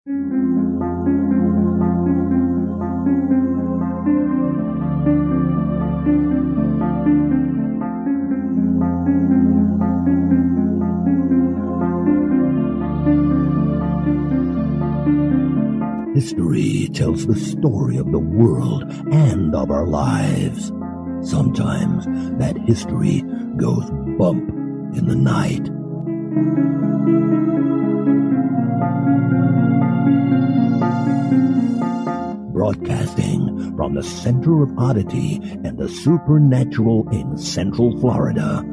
History tells the story of the world and of our lives. Sometimes that history goes bump in the night. Broadcasting from the center of oddity and the supernatural in Central Florida,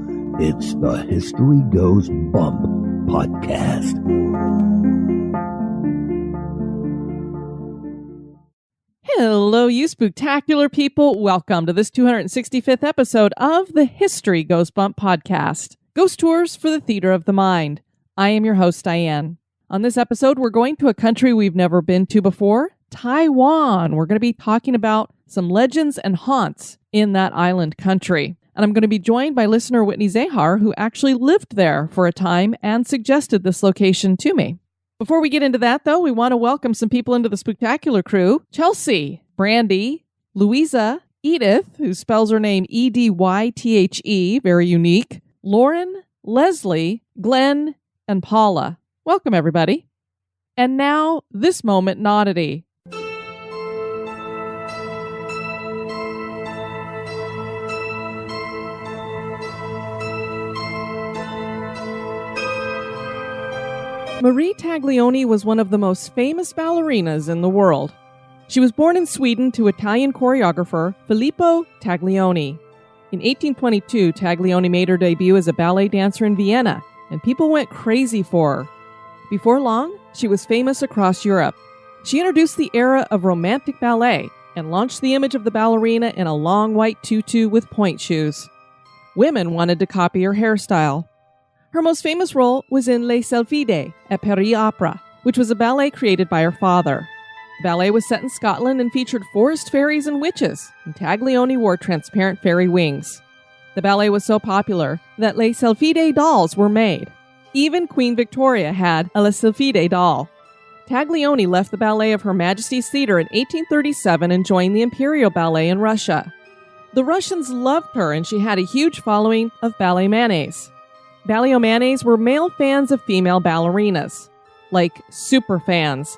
it's the History Goes Bump podcast. Hello, you spooktacular people. Welcome to this 265th episode of the History Goes Bump podcast. Ghost tours for the theater of the mind. I am your host, Diane. On this episode, we're going to a country we've never been to before, Taiwan. We're going to be talking about some legends and haunts in that island country. And I'm going to be joined by listener Whitney Zahar, who actually lived there for a time and suggested this location to me. Before we get into that, though, we want to welcome some people into the Spooktacular crew. Chelsea, Brandy, Louisa, Edith, who spells her name E-D-Y-T-H-E, very unique, Lauren, Leslie, Glenn, and Paula. Welcome, everybody. And now, this moment in Oddity. Marie Taglioni was one of the most famous ballerinas in the world. She was born in Sweden to Italian choreographer Filippo Taglioni. In 1822, Taglioni made her debut as a ballet dancer in Vienna, and people went crazy for her. Before long, she was famous across Europe. She introduced the era of romantic ballet and launched the image of the ballerina in a long white tutu with pointe shoes. Women wanted to copy her hairstyle. Her most famous role was in Les Sylphides at Paris Opera, which was a ballet created by her father. The ballet was set in Scotland and featured forest fairies and witches, and Taglioni wore transparent fairy wings. The ballet was so popular that Les Sylphides dolls were made. Even Queen Victoria had a Les Sylphides doll. Taglioni left the ballet of Her Majesty's Theatre in 1837 and joined the Imperial Ballet in Russia. The Russians loved her, and she had a huge following of ballet manes. Ballet-manes were male fans of female ballerinas, like super fans.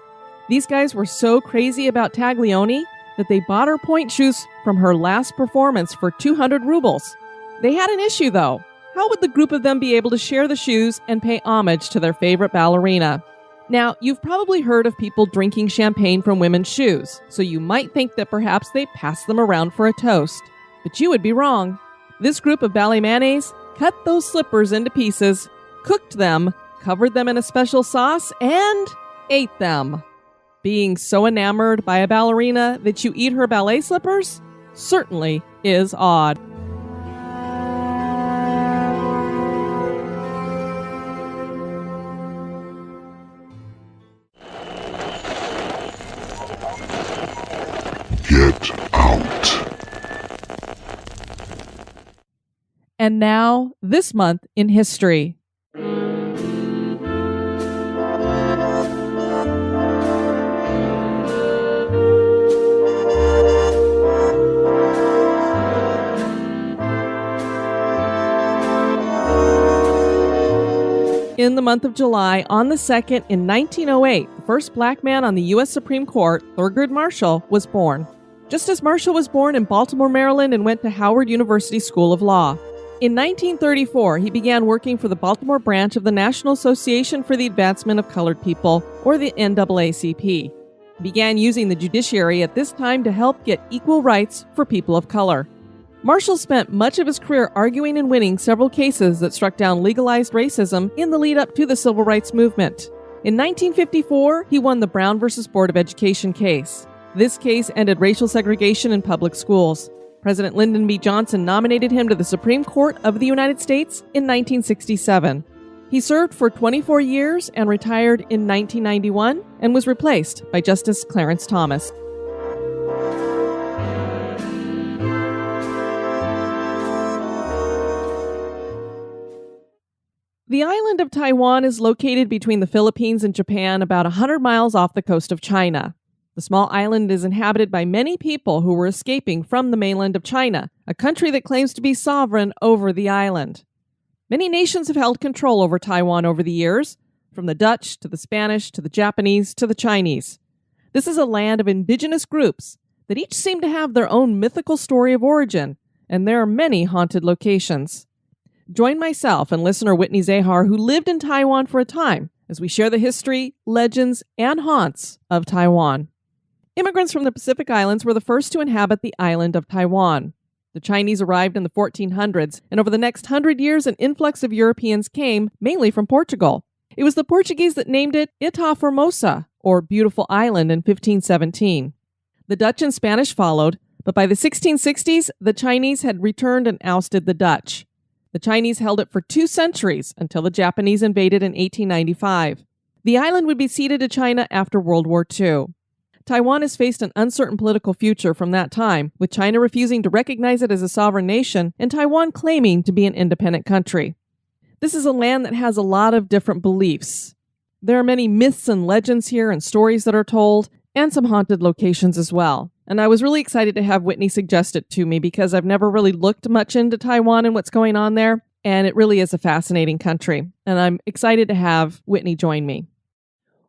These guys were so crazy about Taglioni that they bought her pointe shoes from her last performance for 200 rubles. They had an issue, though. How would the group of them be able to share the shoes and pay homage to their favorite ballerina? Now, you've probably heard of people drinking champagne from women's shoes, so you might think that perhaps they passed them around for a toast. But you would be wrong. This group of ballet-manes cut those slippers into pieces, cooked them, covered them in a special sauce, and ate them. Being so enamored by a ballerina that you eat her ballet slippers certainly is odd. Get out. And now, this month in history. In the month of July, on the 2nd in 1908, the first black man on the U.S. Supreme Court, Thurgood Marshall, was born. Justice Marshall was born in Baltimore, Maryland, and went to Howard University School of Law. In 1934, he began working for the Baltimore branch of the National Association for the Advancement of Colored People, or the NAACP. He began using the judiciary at this time to help get equal rights for people of color. Marshall spent much of his career arguing and winning several cases that struck down legalized racism in the lead-up to the Civil Rights Movement. In 1954, he won the Brown v. Board of Education case. This case ended racial segregation in public schools. President Lyndon B. Johnson nominated him to the Supreme Court of the United States in 1967. He served for 24 years and retired in 1991 and was replaced by Justice Clarence Thomas. The island of Taiwan is located between the Philippines and Japan, about 100 miles off the coast of China. The small island is inhabited by many people who were escaping from the mainland of China, a country that claims to be sovereign over the island. Many nations have held control over Taiwan over the years, from the Dutch to the Spanish to the Japanese to the Chinese. This is a land of indigenous groups that each seem to have their own mythical story of origin, and there are many haunted locations. Join myself and listener Whitney Zahar, who lived in Taiwan for a time, as we share the history, legends, and haunts of Taiwan. Immigrants from the Pacific Islands were the first to inhabit the island of Taiwan. The Chinese arrived in the 1400s, and over the next 100 years, an influx of Europeans came, mainly from Portugal. It was the Portuguese that named it Ita Formosa, or Beautiful Island, in 1517. The Dutch and Spanish followed, but by the 1660s, the Chinese had returned and ousted the Dutch. The Chinese held it for 2 centuries until the Japanese invaded in 1895. The island would be ceded to China after World War II. Taiwan has faced an uncertain political future from that time, with China refusing to recognize it as a sovereign nation and Taiwan claiming to be an independent country. This is a land that has a lot of different beliefs. There are many myths and legends here and stories that are told, and some haunted locations as well. And I was really excited to have Whitney suggest it to me because I've never really looked much into Taiwan and what's going on there, and it really is a fascinating country. And I'm excited to have Whitney join me.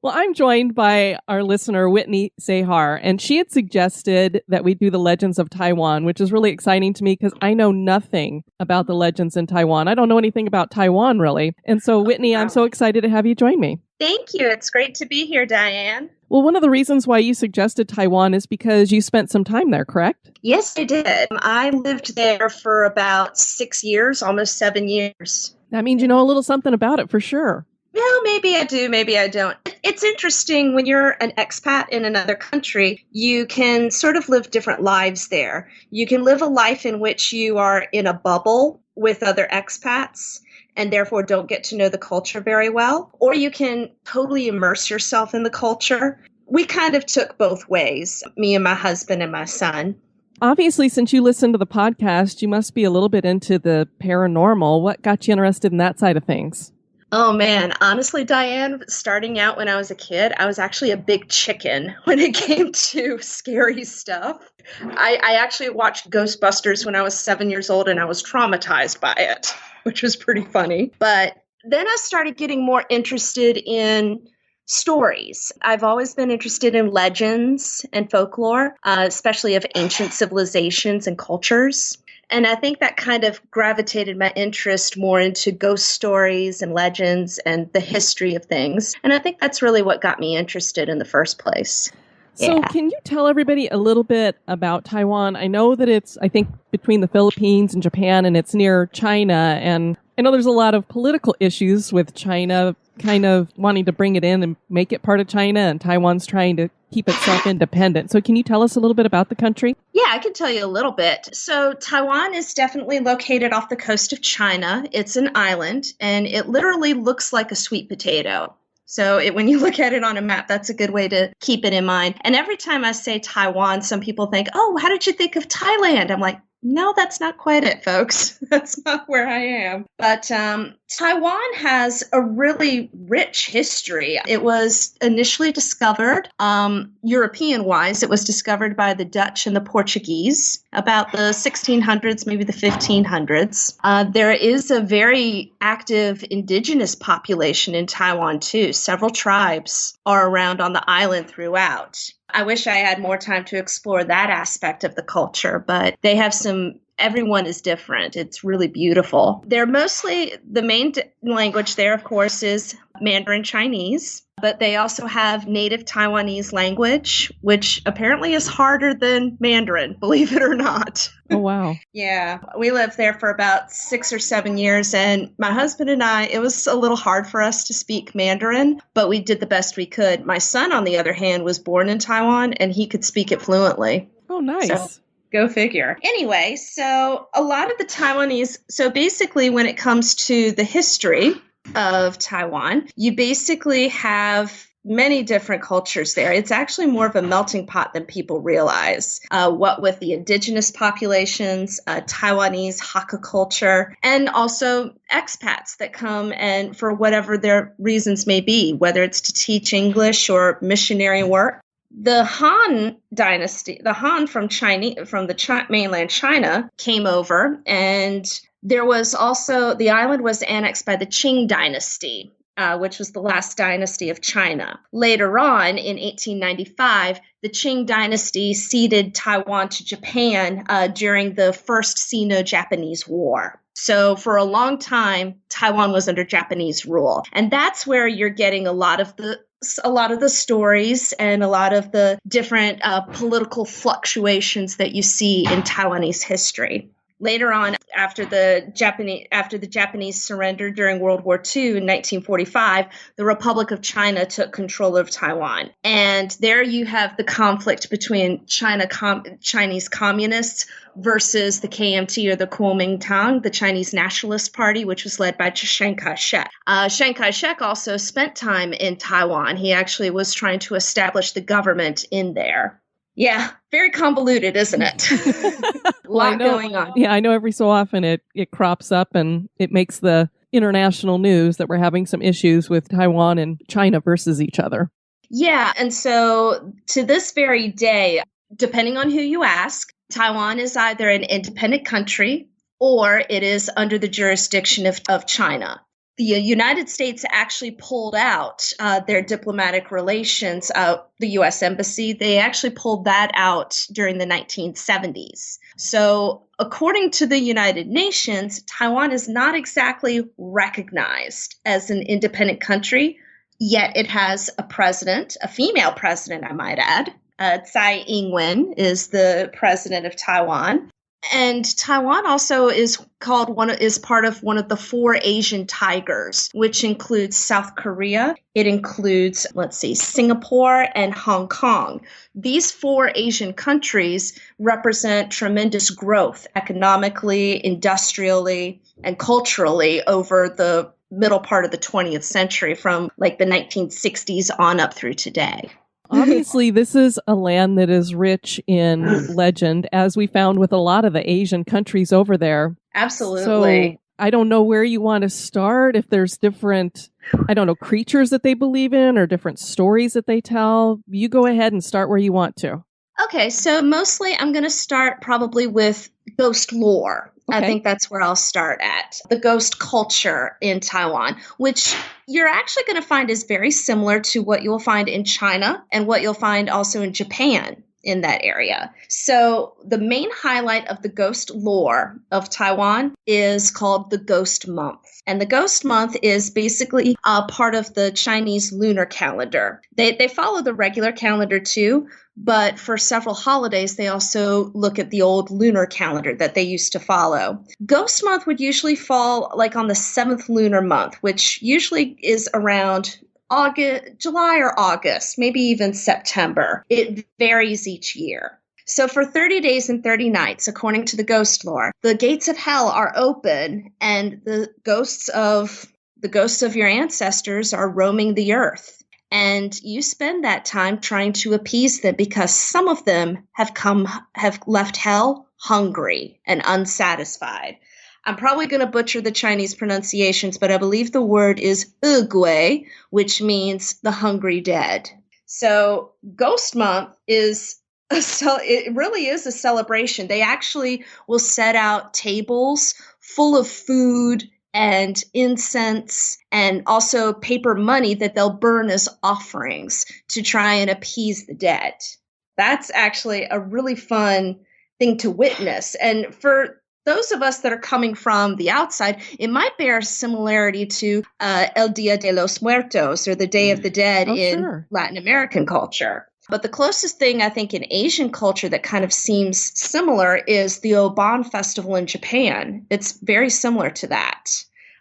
Well, I'm joined by our listener, Whitney Zahar, and she had suggested that we do the Legends of Taiwan, which is really exciting to me because I know nothing about the legends in Taiwan. I don't know anything about Taiwan, really. And so, Whitney, I'm so excited to have you join me. Thank you. It's great to be here, Diane. Well, one of the reasons why you suggested Taiwan is because you spent some time there, correct? Yes, I did. I lived there for about 6 years, almost 7 years. That means you know a little something about it for sure. Well, maybe I do, maybe I don't. It's interesting when you're an expat in another country, you can sort of live different lives there. You can live a life in which you are in a bubble with other expats and therefore don't get to know the culture very well, or you can totally immerse yourself in the culture. We kind of took both ways, me and my husband and my son. Obviously, since you listen to the podcast, you must be a little bit into the paranormal. What got you interested in that side of things? Oh, man. Honestly, Diane, starting out when I was a kid, I was actually a big chicken when it came to scary stuff. I actually watched Ghostbusters when I was 7 years old, and I was traumatized by it, which was pretty funny. But then I started getting more interested in stories. I've always been interested in legends and folklore, especially of ancient civilizations and cultures. And I think that kind of gravitated my interest more into ghost stories and legends and the history of things. And I think that's really what got me interested in the first place. So can you tell everybody a little bit about Taiwan? I know that it's, I think, between the Philippines and Japan, and it's near China. And I know there's a lot of political issues with China kind of wanting to bring it in and make it part of China, and Taiwan's trying to keep itself independent. So can you tell us a little bit about the country? Yeah, I can tell you a little bit. So Taiwan is definitely located off the coast of China. It's an island, and it literally looks like a sweet potato. So when you look at it on a map, that's a good way to keep it in mind. And every time I say Taiwan, some people think, oh, how did you think of Thailand? I'm like, no, that's not quite it, folks. That's not where I am. But Taiwan has a really rich history. It was initially discovered, European-wise, it was discovered by the Dutch and the Portuguese about the 1600s, maybe the 1500s. There is a very active indigenous population in Taiwan, too. Several tribes are around on the island throughout. I wish I had more time to explore that aspect of the culture, but they have everyone is different. It's really beautiful. They're mostly, the main language there, of course, is Mandarin Chinese, but they also have native Taiwanese language, which apparently is harder than Mandarin, believe it or not. Oh, wow. Yeah. We lived there for about 6 or 7 years, and my husband and I, it was a little hard for us to speak Mandarin, but we did the best we could. My son, on the other hand, was born in Taiwan, and he could speak it fluently. Oh, nice. So, go figure. Anyway, so a lot of the Taiwanese, so basically when it comes to the history of Taiwan, you basically have many different cultures there. It's actually more of a melting pot than people realize. What with the indigenous populations, Taiwanese Hakka culture, and also expats that come and for whatever their reasons may be, whether it's to teach English or missionary work. The Han dynasty, the Han from mainland China came over, and there was also, the island was annexed by the Qing dynasty, which was the last dynasty of China. Later on, in 1895, the Qing dynasty ceded Taiwan to Japan during the First Sino-Japanese War. So for a long time, Taiwan was under Japanese rule. And that's where you're getting a lot of the stories and a lot of the different political fluctuations that you see in Taiwanese history. Later on, after the Japanese surrender during World War II in 1945, the Republic of China took control of Taiwan. And there you have the conflict between Chinese communists versus the KMT, or the Kuomintang, the Chinese Nationalist Party, which was led by Chiang Kai-shek. Chiang Kai-shek also spent time in Taiwan. He actually was trying to establish the government in there. Yeah, very convoluted, isn't it? A lot going on. Yeah, I know every so often it crops up and it makes the international news that we're having some issues with Taiwan and China versus each other. Yeah, and so to this very day, depending on who you ask, Taiwan is either an independent country or it is under the jurisdiction of China. The United States actually pulled out their diplomatic relations, the U.S. Embassy. They actually pulled that out during the 1970s. So according to the United Nations, Taiwan is not exactly recognized as an independent country, yet it has a president, a female president, I might add. Tsai Ing-wen is the president of Taiwan. And Taiwan also is part of one of the 4 Asian tigers, which includes South Korea. It includes, Singapore and Hong Kong. These 4 Asian countries represent tremendous growth economically, industrially, and culturally over the middle part of the 20th century, from the 1960s on up through today. Obviously, this is a land that is rich in legend, as we found with a lot of the Asian countries over there. Absolutely. So I don't know where you want to start, if there's different, creatures that they believe in or different stories that they tell. You go ahead and start where you want to. Okay, so mostly I'm going to start probably with ghost lore. Okay. I think that's where I'll start at. The ghost culture in Taiwan, which you're actually going to find is very similar to what you'll find in China and what you'll find also in Japan in that area. So the main highlight of the ghost lore of Taiwan is called the Ghost Month. And the Ghost Month is basically a part of the Chinese lunar calendar. They follow the regular calendar too, but for several holidays, they also look at the old lunar calendar that they used to follow. Ghost Month would usually fall on the 7th lunar month, which usually is around July or August, maybe even September. It varies each year. So for 30 days and 30 nights, according to the ghost lore, the gates of hell are open and the ghosts of your ancestors are roaming the earth. And you spend that time trying to appease them because some of them have left hell hungry and unsatisfied. I'm probably going to butcher the Chinese pronunciations, but I believe the word is Gui, which means the hungry dead. So Ghost Month it really is a celebration. They actually will set out tables full of food and incense and also paper money that they'll burn as offerings to try and appease the dead. That's actually a really fun thing to witness. And for those of us that are coming from the outside, it might bear similarity to El Dia de los Muertos, or the Day of the Dead in Latin American culture. But the closest thing I think in Asian culture that kind of seems similar is the Obon festival in Japan. It's very similar to that,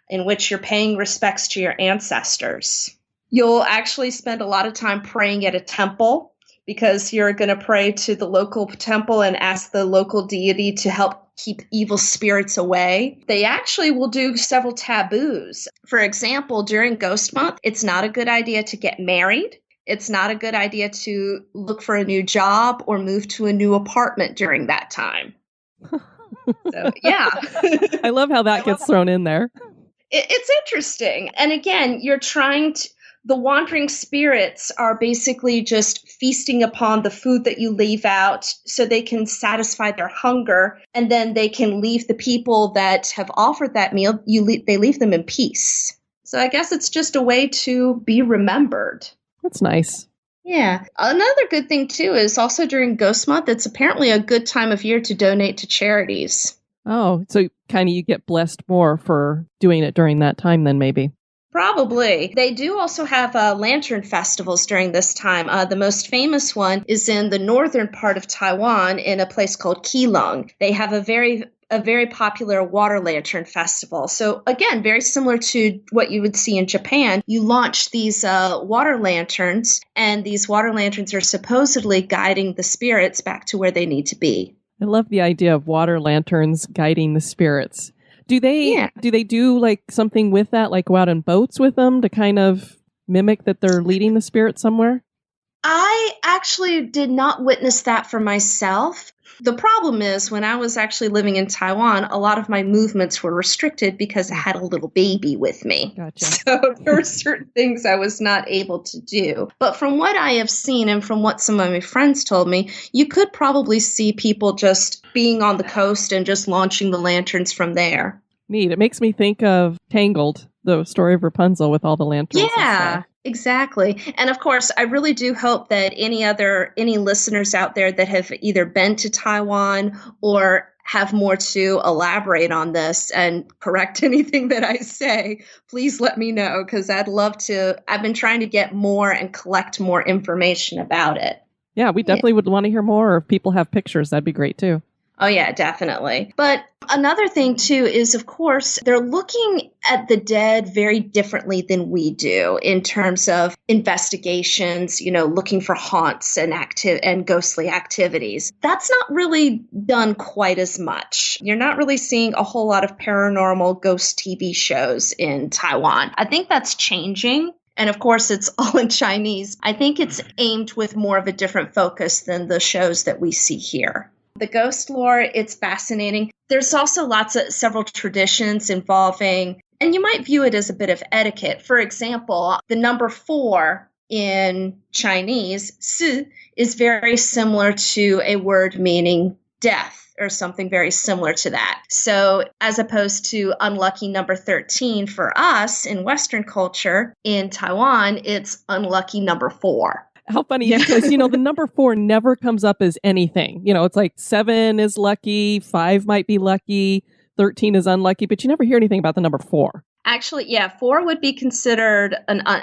in which you're paying respects to your ancestors. You'll actually spend a lot of time praying at a temple because you're going to pray to the local temple and ask the local deity to help keep evil spirits away. They actually will do several taboos. For example, during Ghost Month, it's not a good idea to get married. It's not a good idea to look for a new job or move to a new apartment during that time. So, yeah. I love how that gets thrown in there. It's interesting. And again, the wandering spirits are basically just feasting upon the food that you leave out so they can satisfy their hunger, and then they can leave the people that have offered that meal, they leave them in peace. So I guess it's just a way to be remembered. That's nice. Yeah. Another good thing, too, is also during Ghost Month, it's apparently a good time of year to donate to charities. Oh, so kind of you get blessed more for doing it during that time then maybe. Probably. They do also have lantern festivals during this time. The most famous one is in the northern part of Taiwan in a place called Keelung. They have a very popular water lantern festival. So again, very similar to what you would see in Japan. You launch these water lanterns, and these water lanterns are supposedly guiding the spirits back to where they need to be. I love the idea of water lanterns guiding the spirits. Do they do like something with that, like go out in boats with them to kind of mimic that they're leading the spirit somewhere? I actually did not witness that for myself. The problem is when I was actually living in Taiwan, a lot of my movements were restricted because I had a little baby with me. Gotcha. So there were certain things I was not able to do. But from what I have seen and from what some of my friends told me, you could probably see people just being on the coast and just launching the lanterns from there. Neat. It makes me think of Tangled, the story of Rapunzel with all the lanterns. Yeah, exactly. And of course, I really do hope that any listeners out there that have either been to Taiwan or have more to elaborate on this and correct anything that I say, please let me know, because I've been trying to get more and collect more information about it. Yeah, we definitely would want to hear more, or if people have pictures, that'd be great too. Oh, yeah, definitely. But another thing, too, is, of course, they're looking at the dead very differently than we do in terms of investigations, looking for haunts and ghostly activities. That's not really done quite as much. You're not really seeing a whole lot of paranormal ghost TV shows in Taiwan. I think that's changing. And of course, it's all in Chinese. I think it's aimed with more of a different focus than the shows that we see here. The ghost lore, it's fascinating. There's also several traditions involving, and you might view it as a bit of etiquette. For example, the number 4 in Chinese, 4, is very similar to a word meaning death or something very similar to that. So as opposed to unlucky number 13 for us in Western culture, in Taiwan, it's unlucky number 4. How funny, because, the number 4 never comes up as anything. It's like 7 is lucky, 5 might be lucky, 13 is unlucky, but you never hear anything about the number 4. Actually, yeah, 4 would be considered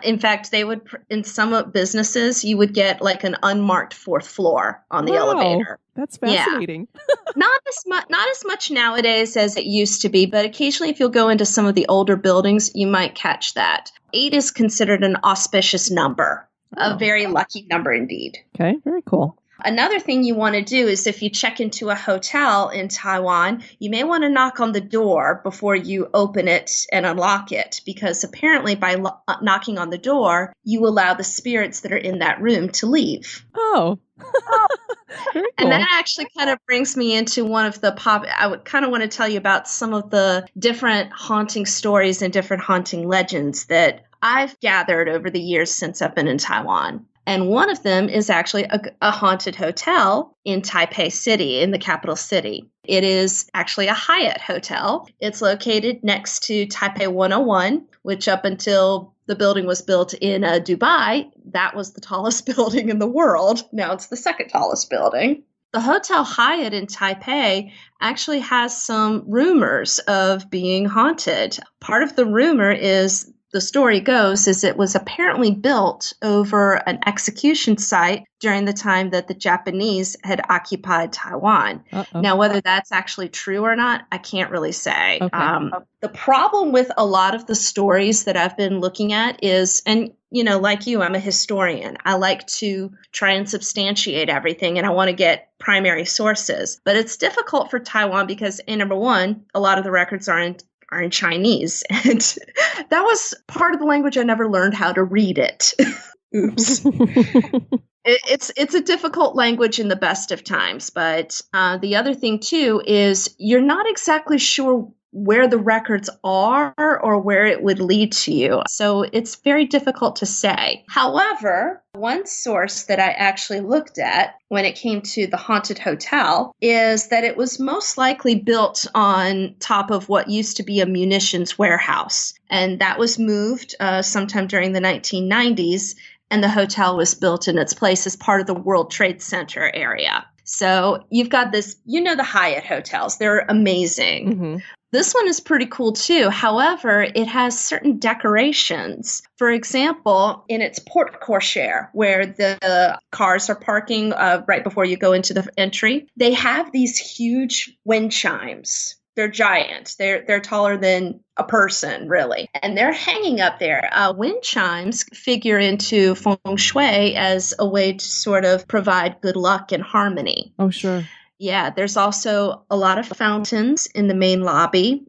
in fact, they would, in some businesses, you would get like an unmarked 4th floor on the elevator. That's fascinating. Yeah. Not as much nowadays as it used to be, but occasionally if you'll go into some of the older buildings, you might catch that. 8 is considered an auspicious number. A very lucky number indeed. Okay, very cool. Another thing you want to do is if you check into a hotel in Taiwan, you may want to knock on the door before you open it and unlock it, because apparently by knocking on the door, you allow the spirits that are in that room to leave. Oh. Very cool. And that actually kind of brings me into one of the I would kind of want to tell you about some of the different haunting stories and different haunting legends that I've gathered over the years since I've been in Taiwan. And one of them is actually a haunted hotel in Taipei City, in the capital city. It is actually a Hyatt hotel. It's located next to Taipei 101, which up until the building was built in Dubai, that was the tallest building in the world. Now it's the second tallest building. The Hotel Hyatt in Taipei actually has some rumors of being haunted. Part of the rumor is, the story goes, is it was apparently built over an execution site during the time that the Japanese had occupied Taiwan. Uh-oh. Now, whether that's actually true or not, I can't really say. Okay. The problem with a lot of the stories that I've been looking at is, and like you, I'm a historian. I like to try and substantiate everything, and I want to get primary sources. But it's difficult for Taiwan because, number one, a lot of the records are in Chinese. And that was part of the language I never learned how to read it. Oops. It's a difficult language in the best of times, but the other thing too is you're not exactly sure where the records are or where it would lead to you. So it's very difficult to say. However, one source that I actually looked at when it came to the haunted hotel is that it was most likely built on top of what used to be a munitions warehouse. And that was moved sometime during the 1990s. And the hotel was built in its place as part of the World Trade Center area. So you've got this, the Hyatt hotels. They're amazing. Mm-hmm. This one is pretty cool too. However, it has certain decorations. For example, in its porte cochere, where the cars are parking right before you go into the entry, they have these huge wind chimes. They're giant. They're taller than a person, really. And they're hanging up there. Wind chimes figure into feng shui as a way to sort of provide good luck and harmony. Oh, sure. Yeah, there's also a lot of fountains in the main lobby,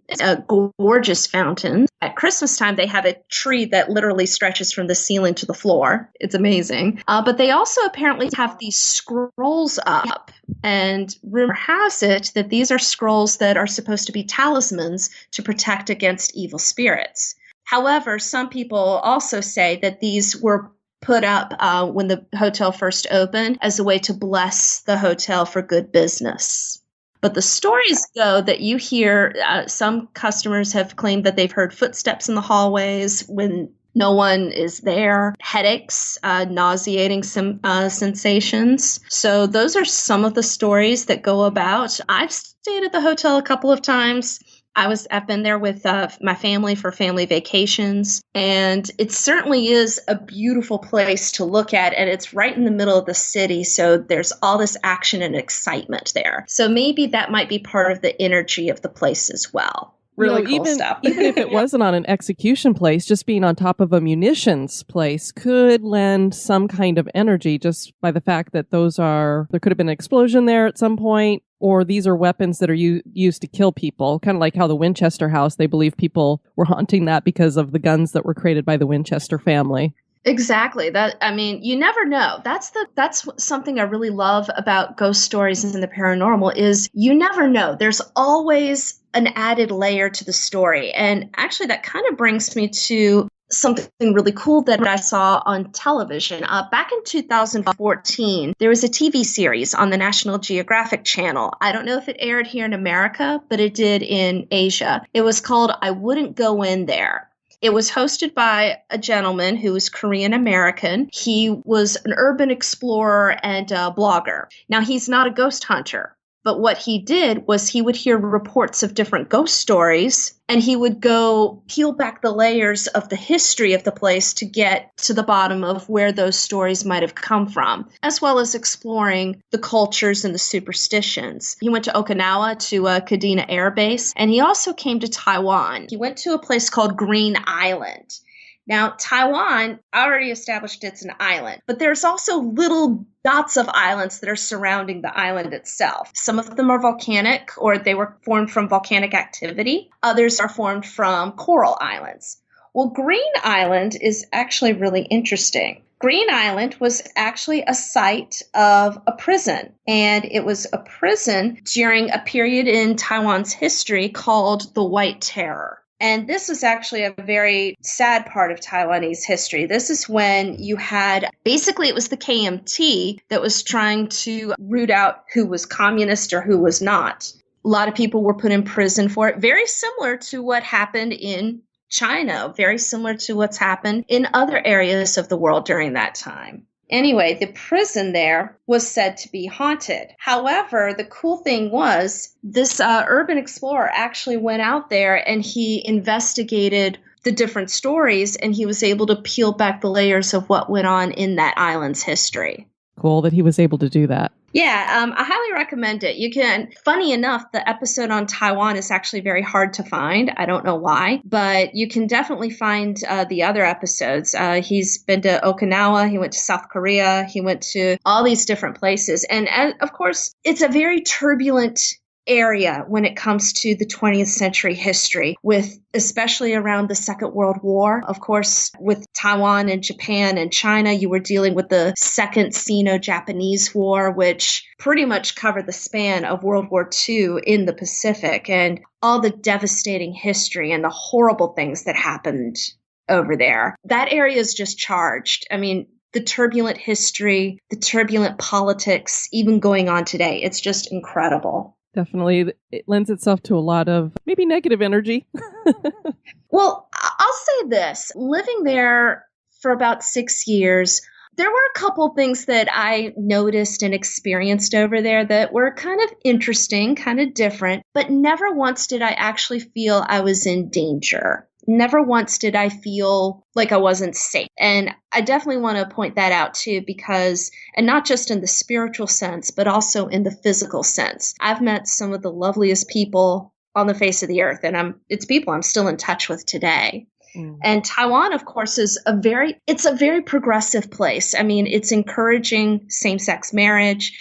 gorgeous fountains. At Christmas time, they have a tree that literally stretches from the ceiling to the floor. It's amazing. But they also apparently have these scrolls up. And rumor has it that these are scrolls that are supposed to be talismans to protect against evil spirits. However, some people also say that these were put up when the hotel first opened as a way to bless the hotel for good business. But the stories go that you hear, some customers have claimed that they've heard footsteps in the hallways when no one is there, headaches, nauseating sensations. So those are some of the stories that go about. I've stayed at the hotel a couple of times. I've been there with my family for family vacations, and it certainly is a beautiful place to look at, and it's right in the middle of the city, so there's all this action and excitement there. So maybe that might be part of the energy of the place as well. Really cool stuff. Even if it wasn't on an execution place, just being on top of a munitions place could lend some kind of energy just by the fact that there could have been an explosion there at some point, or these are weapons that are used to kill people. Kind of like how the Winchester house, they believe people were haunting that because of the guns that were created by the Winchester family. Exactly. You never know. That's something I really love about ghost stories and the paranormal is you never know. There's always an added layer to the story. And actually that kind of brings me to something really cool that I saw on television. Back in 2014, there was a TV series on the National Geographic Channel. I don't know if it aired here in America, but it did in Asia. It was called I Wouldn't Go In There. It was hosted by a gentleman who was Korean American. He was an urban explorer and a blogger. Now, he's not a ghost hunter, but what he did was he would hear reports of different ghost stories, and he would go peel back the layers of the history of the place to get to the bottom of where those stories might have come from, as well as exploring the cultures and the superstitions. He went to Okinawa, to Kadena Air Base, and he also came to Taiwan. He went to a place called Green Island. Now, Taiwan, already established it's an island, but there's also little dots of islands that are surrounding the island itself. Some of them are volcanic, or they were formed from volcanic activity. Others are formed from coral islands. Well, Green Island is actually really interesting. Green Island was actually a site of a prison, and it was a prison during a period in Taiwan's history called the White Terror. And this was actually a very sad part of Taiwanese history. This is when you had, basically it was the KMT that was trying to root out who was communist or who was not. A lot of people were put in prison for it. Very similar to what happened in China, very similar to what's happened in other areas of the world during that time. Anyway, the prison there was said to be haunted. However, the cool thing was this urban explorer actually went out there and he investigated the different stories, and he was able to peel back the layers of what went on in that island's history. Cool that he was able to do that. Yeah, I highly recommend it. You can, funny enough, the episode on Taiwan is actually very hard to find. I don't know why, but you can definitely find the other episodes. He's been to Okinawa, he went to South Korea, he went to all these different places. And of course, it's a very turbulent area when it comes to the 20th century history, with especially around the Second World War. Of course, with Taiwan and Japan and China, you were dealing with the Second Sino-Japanese War, which pretty much covered the span of World War II in the Pacific, and all the devastating history and the horrible things that happened over there. That area is just charged. I mean, the turbulent history, the turbulent politics, even going on today. It's just incredible. Definitely. It lends itself to a lot of maybe negative energy. Well, I'll say this. Living there for about 6 years, there were a couple things that I noticed and experienced over there that were kind of interesting, kind of different, but never once did I actually feel I was in danger. Never once did I feel like I wasn't safe. And I definitely want to point that out too, because, and not just in the spiritual sense, but also in the physical sense. I've met some of the loveliest people on the face of the earth, and it's people I'm still in touch with today. And Taiwan, of course, is it's a very progressive place. I mean, it's encouraging same-sex marriage.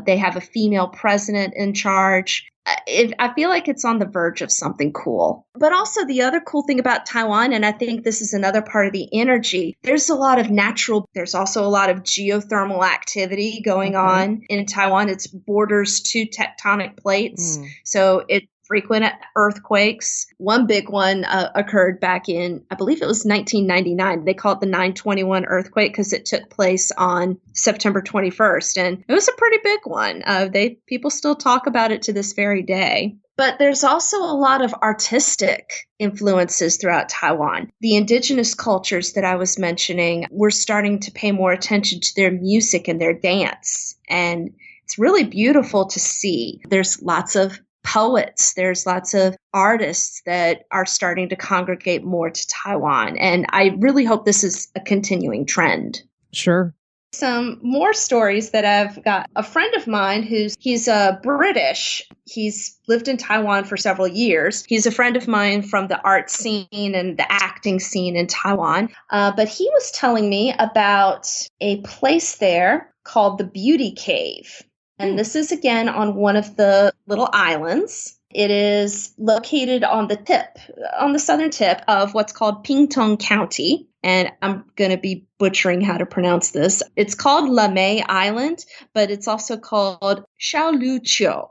They have a female president in charge. I feel like it's on the verge of something cool. But also the other cool thing about Taiwan, and I think this is another part of the energy, there's also a lot of geothermal activity going on in Taiwan. It's borders two tectonic plates. So it frequent earthquakes. One big one occurred back in, I believe it was 1999. They call it the 921 earthquake because it took place on September 21st. And it was a pretty big one. People still talk about it to this very day. But there's also a lot of artistic influences throughout Taiwan. The indigenous cultures that I was mentioning, we're starting to pay more attention to their music and their dance. And it's really beautiful to see. There's lots of poets, there's lots of artists that are starting to congregate more to Taiwan. And I really hope this is a continuing trend. Sure. Some more stories that I've got. A friend of mine he's British. He's lived in Taiwan for several years. He's a friend of mine from the art scene and the acting scene in Taiwan. But he was telling me about a place there called the Beauty Cave. And this is, again, on one of the little islands. It is located on the southern tip of what's called Pingtung County. And I'm going to be butchering how to pronounce this. It's called Lamay Island, but it's also called Xiaoluqiu,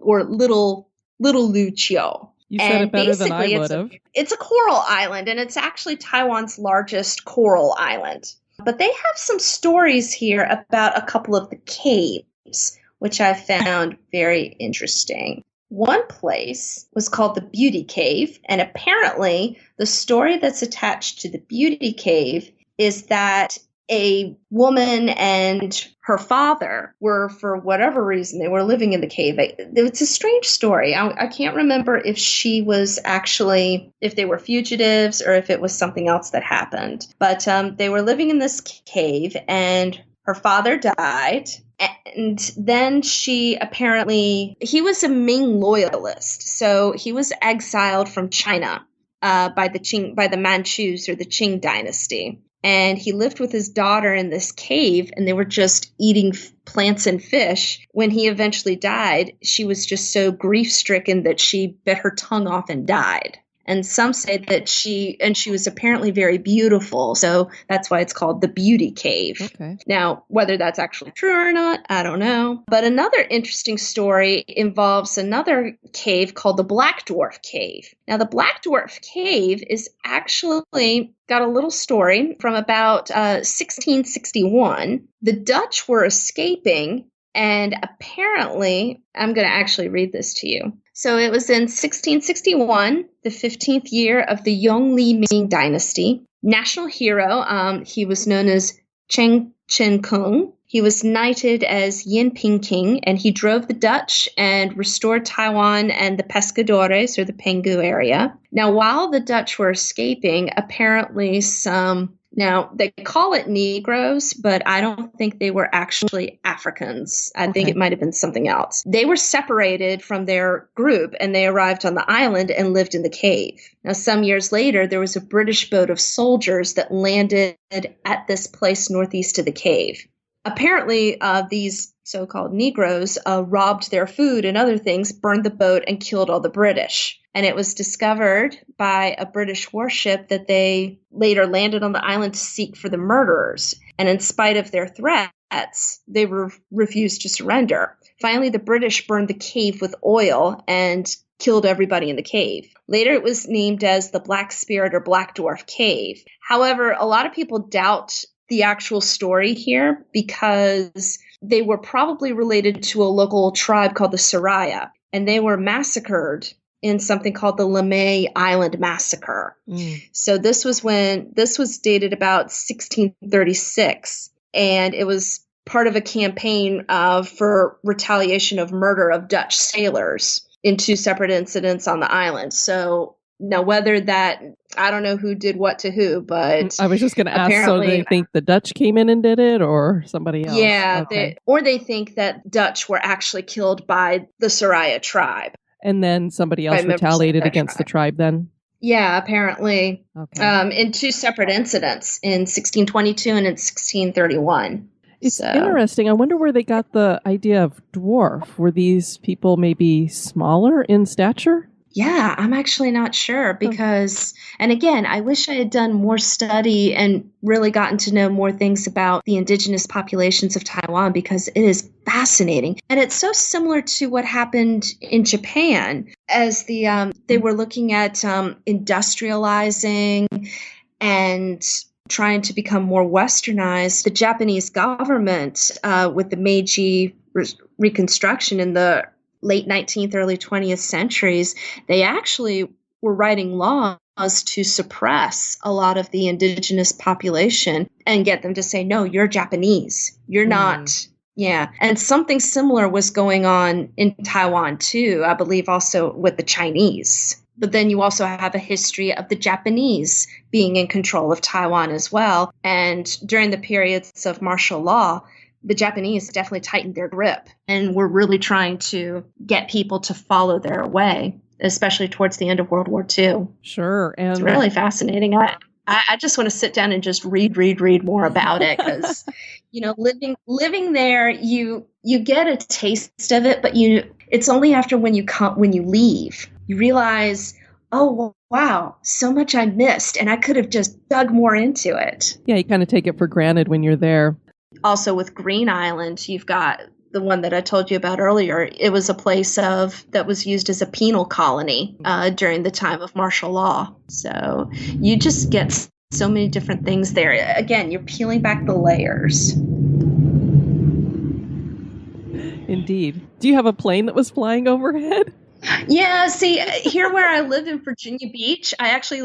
or Little Luqiu. You said it better than I would have. It's a coral island, and it's actually Taiwan's largest coral island. But they have some stories here about a couple of the caves, which I found very interesting. One place was called the Beauty Cave, and apparently the story that's attached to the Beauty Cave is that a woman and her father were, for whatever reason, they were living in the cave. It's a strange story. I can't remember if they were fugitives or if it was something else that happened. But they were living in this cave, and her father died. And then he was a Ming loyalist. So he was exiled from China by the Manchus, or the Qing dynasty. And he lived with his daughter in this cave, and they were just eating plants and fish. When he eventually died, she was just so grief-stricken that she bit her tongue off and died. And some say that she was apparently very beautiful, so that's why it's called the Beauty Cave. Okay. Now, whether that's actually true or not, I don't know. But another interesting story involves another cave called the Black Dwarf Cave. Now, the Black Dwarf Cave is actually got a little story from about 1661. The Dutch were escaping, and apparently, I'm going to actually read this to you. So it was in 1661, the 15th year of the Yongle Ming dynasty. National hero, he was known as Cheng Chen Kung. He was knighted as Yin Ping King, and he drove the Dutch and restored Taiwan and the Pescadores, or the Penghu area. Now, while the Dutch were escaping, apparently now, they call it Negroes, but I don't think they were actually Africans. I think it might have been something else. They were separated from their group, and they arrived on the island and lived in the cave. Now, some years later, there was a British boat of soldiers that landed at this place northeast of the cave. apparently, these so-called Negroes robbed their food and other things, burned the boat, and killed all the British. And it was discovered by a British warship that they later landed on the island to seek for the murderers. And in spite of their threats, they refused to surrender. Finally, the British burned the cave with oil and killed everybody in the cave. Later, it was named as the Black Spirit or Black Dwarf Cave. However, a lot of people doubt the actual story here because they were probably related to a local tribe called the Saraya, and they were massacred in something called the Lemay Island Massacre. So this was dated about 1636, and it was part of a campaign for retaliation of murder of Dutch sailors in two separate incidents on the island. So now whether that, I don't know who did what to who, but I was just going to ask, so they think the Dutch came in and did it or somebody else? Yeah, okay. They think that Dutch were actually killed by the Saraya tribe. And then somebody else retaliated against the tribe then? Yeah, apparently. Okay. In two separate incidents, in 1622 and in 1631. It's interesting. I wonder where they got the idea of dwarf. Were these people maybe smaller in stature? Yeah, I'm actually not sure because, and again, I wish I had done more study and really gotten to know more things about the indigenous populations of Taiwan because it is fascinating. And it's so similar to what happened in Japan as they were looking at industrializing and trying to become more westernized. The Japanese government, with the Meiji Reconstruction in the late 19th, early 20th centuries, they actually were writing laws to suppress a lot of the indigenous population and get them to say, no, you're Japanese. You're not. Yeah. And something similar was going on in Taiwan, too, I believe also with the Chinese. But then you also have a history of the Japanese being in control of Taiwan as well. And during the periods of martial law, the Japanese definitely tightened their grip and were really trying to get people to follow their way, especially towards the end of World War II. Sure. And it's really fascinating. I just want to sit down and just read more about it because, living there, you get a taste of it, but it's only after when you leave, you realize, oh, wow, so much I missed and I could have just dug more into it. Yeah, you kind of take it for granted when you're there. Also with Green Island, you've got the one that I told you about earlier. It was a place that was used as a penal colony during the time of martial law. So you just get so many different things there. Again, you're peeling back the layers. Indeed. Do you have a plane that was flying overhead? Yeah, see, here where I live in Virginia Beach,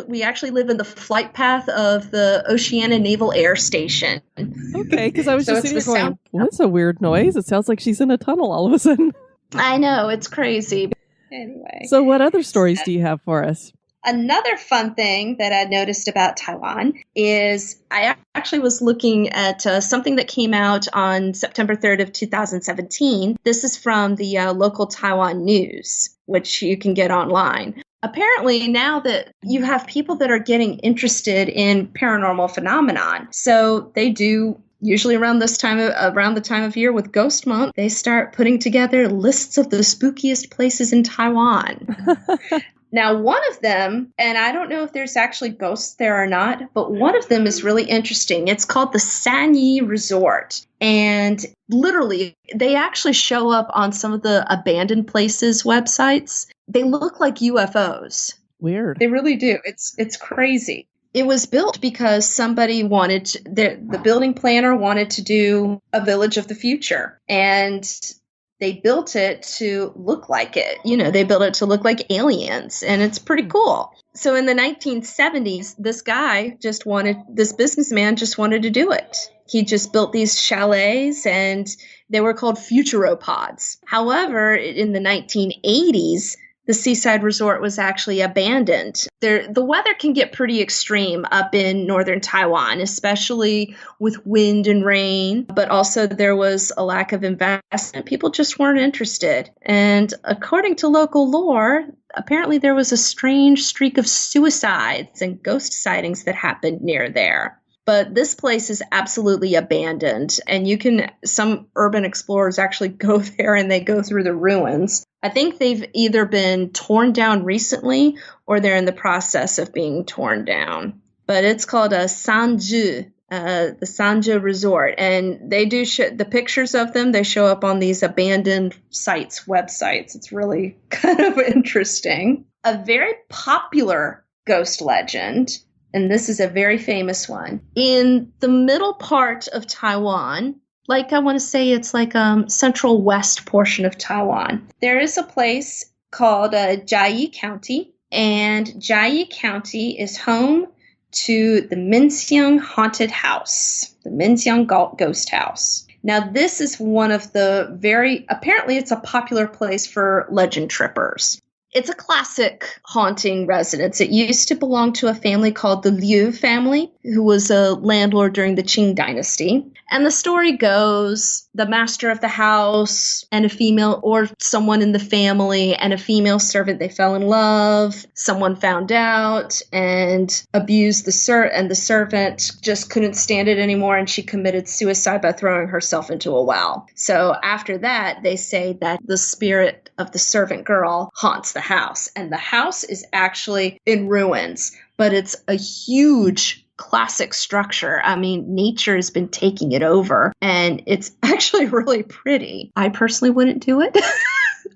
we actually live in the flight path of the Oceana Naval Air Station. Okay, because I was just sitting there going, what's a weird noise? It sounds like she's in a tunnel all of a sudden. I know, it's crazy. Anyway. So what other stories do you have for us? Another fun thing that I noticed about Taiwan is I actually was looking at something that came out on September 3rd of 2017. This is from the local Taiwan news, which you can get online. Apparently, now that you have people that are getting interested in paranormal phenomenon, so they do. Usually around the time of year with Ghost Month, they start putting together lists of the spookiest places in Taiwan. Now, one of them, and I don't know if there's actually ghosts there or not, but one of them is really interesting. It's called the Sanyi Resort. And literally, they actually show up on some of the abandoned places websites. They look like UFOs. Weird. They really do. It's crazy. It was built because somebody the building planner wanted to do a village of the future. And they built it to look like it. They built it to look like aliens, and it's pretty cool. So in the 1970s, this businessman just wanted to do it. He just built these chalets, and they were called futuropods. However, in the 1980s, the seaside resort was actually abandoned. The weather can get pretty extreme up in northern Taiwan, especially with wind and rain, but also there was a lack of investment. People just weren't interested. And according to local lore, apparently there was a strange streak of suicides and ghost sightings that happened near there. But this place is absolutely abandoned. And some urban explorers actually go there and they go through the ruins. I think they've either been torn down recently or they're in the process of being torn down. But it's called a Sanju, the Sanju Resort. And they do the pictures of them. They show up on these abandoned sites, websites. It's really kind of interesting. A very popular ghost legend, and this is a very famous one, in the middle part of Taiwan, like I want to say it's like central west portion of Taiwan. There is a place called Jiayi County, and Jiayi County is home to the Minxiang Haunted House, the Minxiang Ghost House. Now, this is one of the apparently it's a popular place for legend trippers. It's a classic haunting residence. It used to belong to a family called the Liu family, who was a landlord during the Qing dynasty. And the story goes, the master of the house and a female or someone in the family and a female servant, they fell in love. Someone found out and abused the servant just couldn't stand it anymore, and she committed suicide by throwing herself into a well. So after that, they say that the spirit of the servant girl haunts the house. And the house is actually in ruins, but it's a huge classic structure. I mean, nature has been taking it over, and it's actually really pretty. I personally wouldn't do it.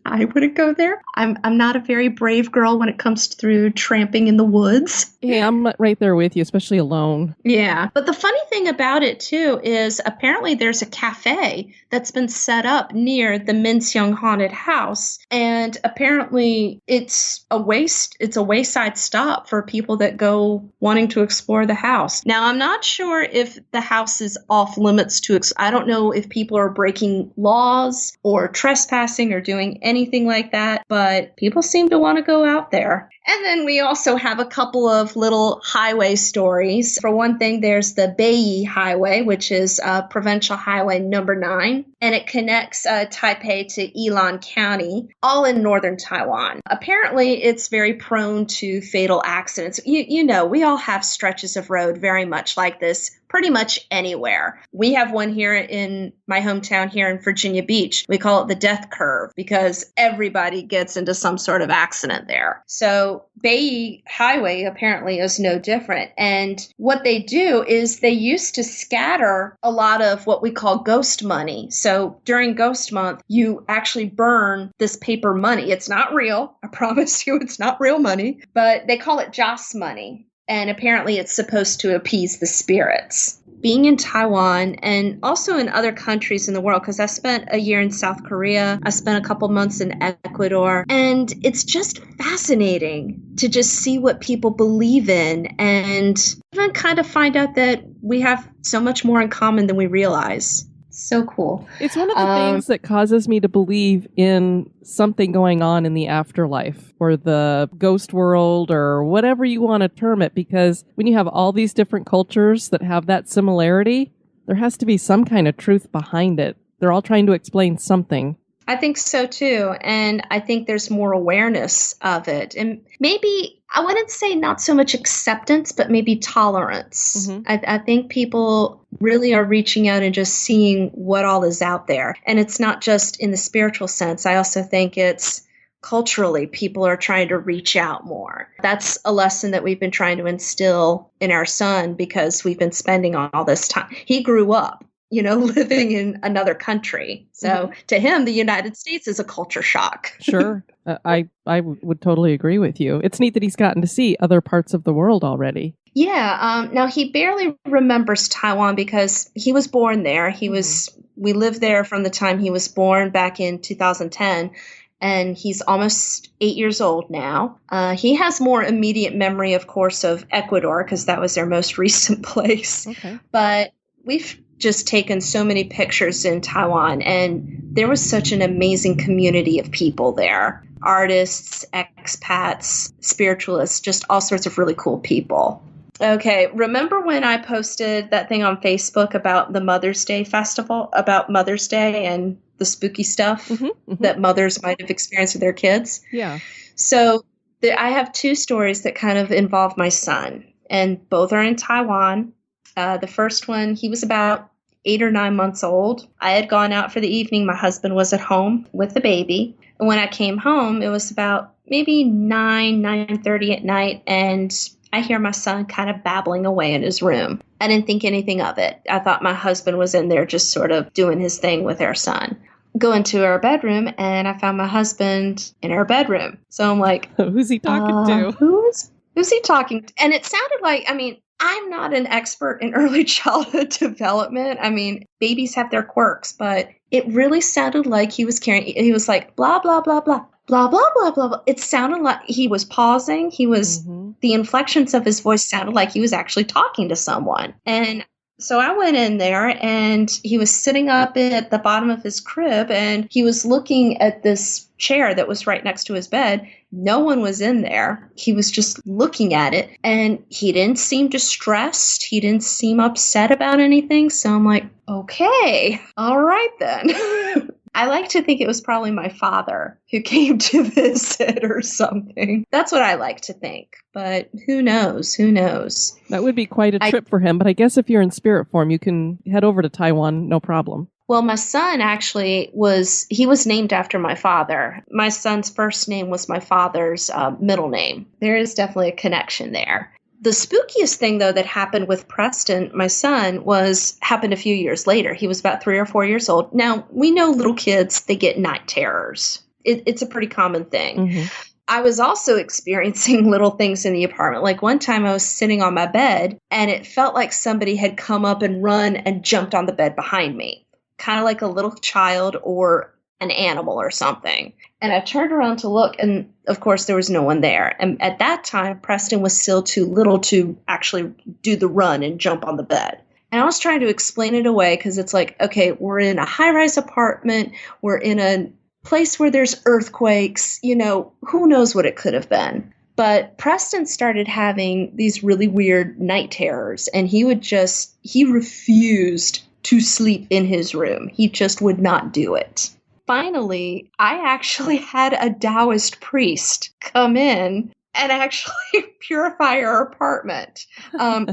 I wouldn't go there. I'm not a very brave girl when it comes through tramping in the woods. Yeah, I'm right there with you, especially alone. Yeah. But the funny thing about it, too, is apparently there's a cafe that's been set up near the Minxiang Haunted House. And apparently it's a wayside stop for people that go wanting to explore the house. Now, I'm not sure if the house is off limits I don't know if people are breaking laws or trespassing or doing anything like that, but people seem to want to go out there. And then we also have a couple of little highway stories. For one thing, there's the Beiyi Highway, which is Provincial Highway number 9, and it connects Taipei to Yilan County, all in northern Taiwan. Apparently, it's very prone to fatal accidents. You know, we all have stretches of road very much like this, pretty much anywhere. We have one here in my hometown here in Virginia Beach. We call it the death curve because everybody gets into some sort of accident there. So Beiyi Highway apparently is no different. And what they do is they used to scatter a lot of what we call ghost money. So during Ghost Month, you actually burn this paper money. It's not real. I promise you it's not real money, but they call it joss money. And apparently it's supposed to appease the spirits. Being in Taiwan and also in other countries in the world, because I spent a year in South Korea, I spent a couple months in Ecuador, and it's just fascinating to just see what people believe in and even kind of find out that we have so much more in common than we realize. So cool. It's one of the things that causes me to believe in something going on in the afterlife or the ghost world or whatever you want to term it, because when you have all these different cultures that have that similarity, there has to be some kind of truth behind it. They're all trying to explain something. I think so too. And I think there's more awareness of it. And maybe, I wouldn't say not so much acceptance, but maybe tolerance. Mm-hmm. I think people really are reaching out and just seeing what all is out there. And it's not just in the spiritual sense. I also think it's culturally, people are trying to reach out more. That's a lesson that we've been trying to instill in our son because we've been spending all this time. He grew up, living in another country. So to him, the United States is a culture shock. Sure. I would totally agree with you. It's neat that he's gotten to see other parts of the world already. Yeah. Now, he barely remembers Taiwan because he was born there. We lived there from the time he was born back in 2010. And he's almost 8 years old now. He has more immediate memory, of course, of Ecuador because that was their most recent place. Okay. But we've just taken so many pictures in Taiwan, and there was such an amazing community of people there. Artists, expats, spiritualists, just all sorts of really cool people. Okay, remember when I posted that thing on Facebook about the Mother's Day festival, about Mother's Day and the spooky stuff that mothers might have experienced with their kids? Yeah. So I have two stories that kind of involve my son, and both are in Taiwan. The first one, he was about 8 or 9 months old. I had gone out for the evening. My husband was at home with the baby. And when I came home, it was about maybe 9:30 at night, and I hear my son kind of babbling away in his room. I didn't think anything of it. I thought my husband was in there just sort of doing his thing with our son. Go into our bedroom, and I found my husband in our bedroom. So I'm like, who's he talking to? Who's he talking to? And it sounded like, I'm not an expert in early childhood development. Babies have their quirks, but it really sounded like he was like, blah, blah, blah, blah, blah, blah, blah, blah, blah. It sounded like he was pausing. The inflections of his voice sounded like he was actually talking to someone. And so I went in there, and he was sitting up at the bottom of his crib, and he was looking at this chair that was right next to his bed. No one was in there. He was just looking at it, and he didn't seem distressed. He didn't seem upset about anything. So I'm like, okay, all right then. I like to think it was probably my father who came to visit or something. That's what I like to think. But who knows? Who knows? That would be quite a trip for him. But I guess if you're in spirit form, you can head over to Taiwan, no problem. Well, my son actually was named after my father. My son's first name was my father's middle name. There is definitely a connection there. The spookiest thing, though, that happened with Preston, my son, happened a few years later. He was about 3 or 4 years old. Now, we know little kids, they get night terrors. It's a pretty common thing. Mm-hmm. I was also experiencing little things in the apartment. Like one time I was sitting on my bed, and it felt like somebody had come up and run and jumped on the bed behind me, kind of like a little child or an animal or something. And I turned around to look, and of course there was no one there. And at that time, Preston was still too little to actually do the run and jump on the bed. And I was trying to explain it away because it's like, okay, we're in a high-rise apartment. We're in a place where there's earthquakes. Who knows what it could have been. But Preston started having these really weird night terrors, and he refused to sleep in his room. He just would not do it. Finally, I actually had a Taoist priest come in and actually purify our apartment.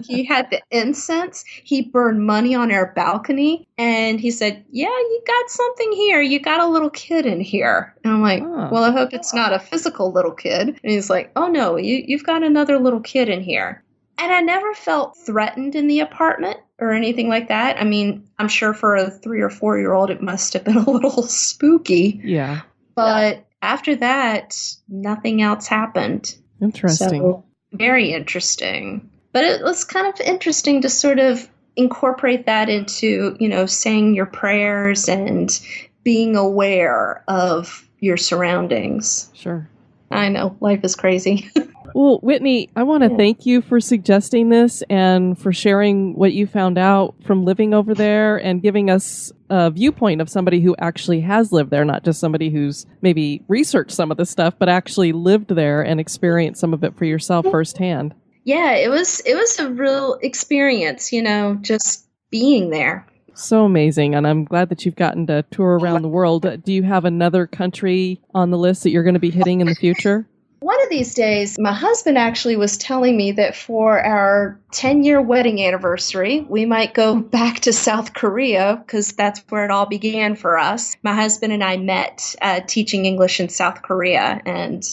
He had the incense. He burned money on our balcony. And he said, yeah, you got something here. You got a little kid in here. And I'm like, well, I hope it's not a physical little kid. And he's like, oh, no, you've got another little kid in here. And I never felt threatened in the apartment or anything like that. I'm sure for a 3 or 4 year old, it must have been a little spooky. Yeah. But after that, nothing else happened. Interesting. So, very interesting. But it was kind of interesting to sort of incorporate that into, saying your prayers and being aware of your surroundings. Sure. I know, life is crazy. Well, Whitney, I want to thank you for suggesting this and for sharing what you found out from living over there and giving us a viewpoint of somebody who actually has lived there, not just somebody who's maybe researched some of this stuff, but actually lived there and experienced some of it for yourself firsthand. Yeah, it was a real experience, just being there. So amazing. And I'm glad that you've gotten to tour around the world. Do you have another country on the list that you're going to be hitting in the future? One of these days, my husband actually was telling me that for our 10-year wedding anniversary, we might go back to South Korea because that's where it all began for us. My husband and I met teaching English in South Korea, and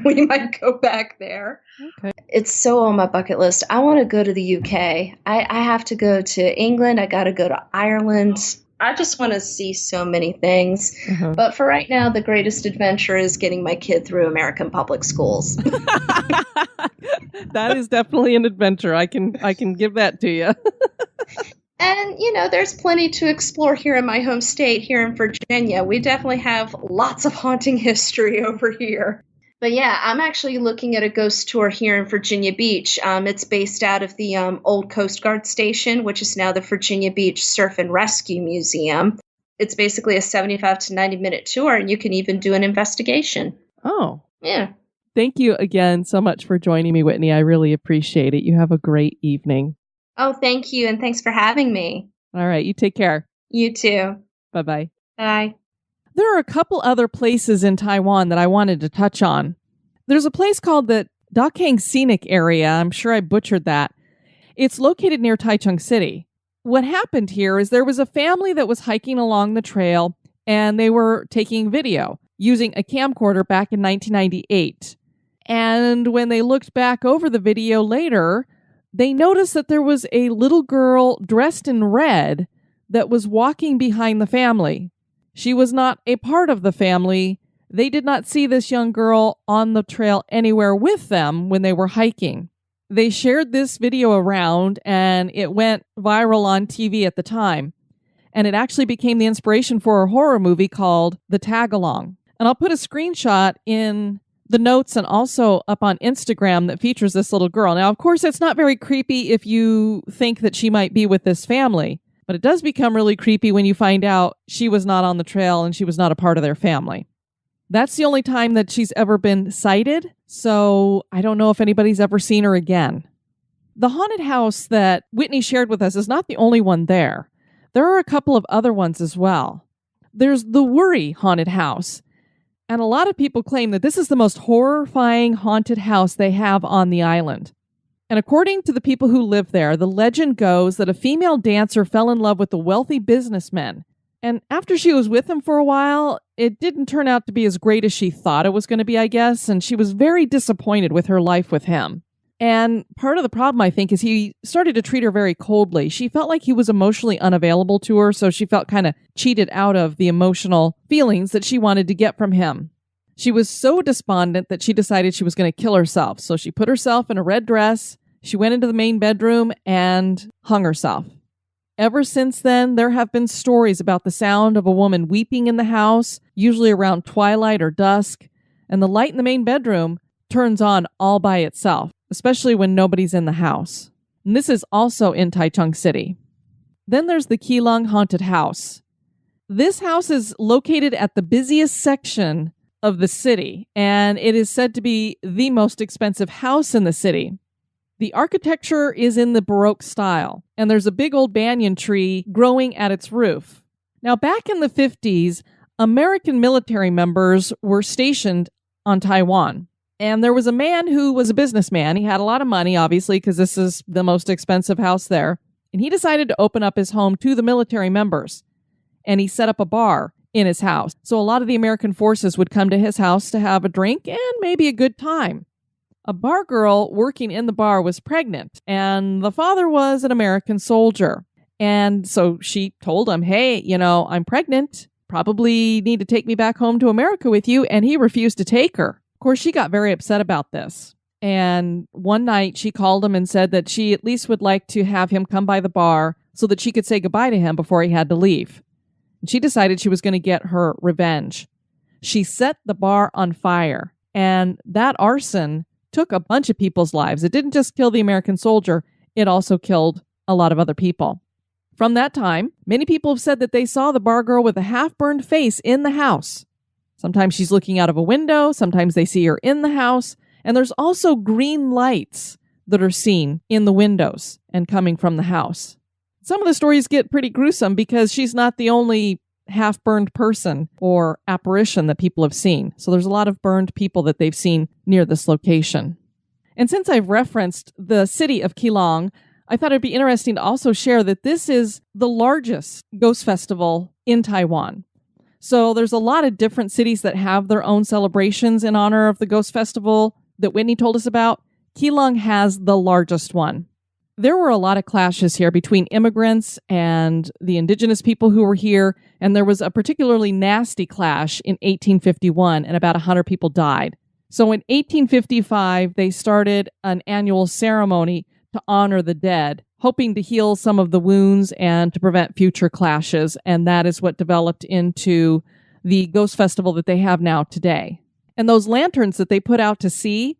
we might go back there. Okay. It's so on my bucket list. I want to go to the UK. I have to go to England. I got to go to Ireland. I just want to see so many things. Mm-hmm. But for right now, the greatest adventure is getting my kid through American public schools. That is definitely an adventure. I can give that to you. And, there's plenty to explore here in my home state, here in Virginia. We definitely have lots of haunting history over here. But yeah, I'm actually looking at a ghost tour here in Virginia Beach. It's based out of the old Coast Guard station, which is now the Virginia Beach Surf and Rescue Museum. It's basically a 75 to 90-minute tour, and you can even do an investigation. Oh. Yeah. Thank you again so much for joining me, Whitney. I really appreciate it. You have a great evening. Oh, thank you, and thanks for having me. All right, you take care. You too. Bye-bye. Bye. There are a couple other places in Taiwan that I wanted to touch on. There's a place called the Dakang Scenic Area. I'm sure I butchered that. It's located near Taichung City. What happened here is there was a family that was hiking along the trail, and they were taking video using a camcorder back in 1998. And when they looked back over the video later, they noticed that there was a little girl dressed in red that was walking behind the family. She was not a part of the family. They did not see this young girl on the trail anywhere with them when they were hiking. They shared this video around, and it went viral on TV at the time. And it actually became the inspiration for a horror movie called The Tagalong. And I'll put a screenshot in the notes and also up on Instagram that features this little girl. Now, of course, it's not very creepy if you think that she might be with this family, but it does become really creepy when you find out she was not on the trail and she was not a part of their family. That's the only time that she's ever been sighted, so I don't know if anybody's ever seen her again. The haunted house that Whitney shared with us is not the only one there. There are a couple of other ones as well. There's the Worry Haunted House, and a lot of people claim that this is the most horrifying haunted house they have on the island. And according to the people who live there, the legend goes that a female dancer fell in love with a wealthy businessman. And after she was with him for a while, it didn't turn out to be as great as she thought it was going to be, I guess, and she was very disappointed with her life with him. And part of the problem, I think, is he started to treat her very coldly. She felt like he was emotionally unavailable to her, so she felt kind of cheated out of the emotional feelings that she wanted to get from him. She was so despondent that she decided she was going to kill herself. So she put herself in a red dress, she went into the main bedroom, and hung herself. Ever since then, there have been stories about the sound of a woman weeping in the house, usually around twilight or dusk, and the light in the main bedroom turns on all by itself, especially when nobody's in the house. And this is also in Taichung City. Then there's the Keelung Haunted House. This house is located at the busiest section of the city, and it is said to be the most expensive house in the city. The architecture is in the Baroque style, and there's a big old banyan tree growing at its roof. Now, back in the 50s, American military members were stationed on Taiwan, and there was a man who was a businessman. He had a lot of money, obviously, because this is the most expensive house there, and he decided to open up his home to the military members, and he set up a bar in his house. So a lot of the American forces would come to his house to have a drink and maybe a good time. A bar girl working in the bar was pregnant, and the father was an American soldier. And so she told him, hey, I'm pregnant. Probably need to take me back home to America with you. And he refused to take her. Of course, she got very upset about this. And one night she called him and said that she at least would like to have him come by the bar so that she could say goodbye to him before he had to leave. And she decided she was going to get her revenge. She set the bar on fire, and that arson took a bunch of people's lives. It didn't just kill the American soldier, it also killed a lot of other people. From that time, many people have said that they saw the bar girl with a half-burned face in the house. Sometimes she's looking out of a window, sometimes they see her in the house, and there's also green lights that are seen in the windows and coming from the house. Some of the stories get pretty gruesome because she's not the only half-burned person or apparition that people have seen. So there's a lot of burned people that they've seen near this location. And since I've referenced the city of Keelung, I thought it'd be interesting to also share that this is the largest ghost festival in Taiwan. So there's a lot of different cities that have their own celebrations in honor of the ghost festival that Whitney told us about. Keelung has the largest one. There were a lot of clashes here between immigrants and the indigenous people who were here, and there was a particularly nasty clash in 1851, and about 100 people died. So in 1855, they started an annual ceremony to honor the dead, hoping to heal some of the wounds and to prevent future clashes, and that is what developed into the ghost festival that they have now today. And those lanterns that they put out to sea,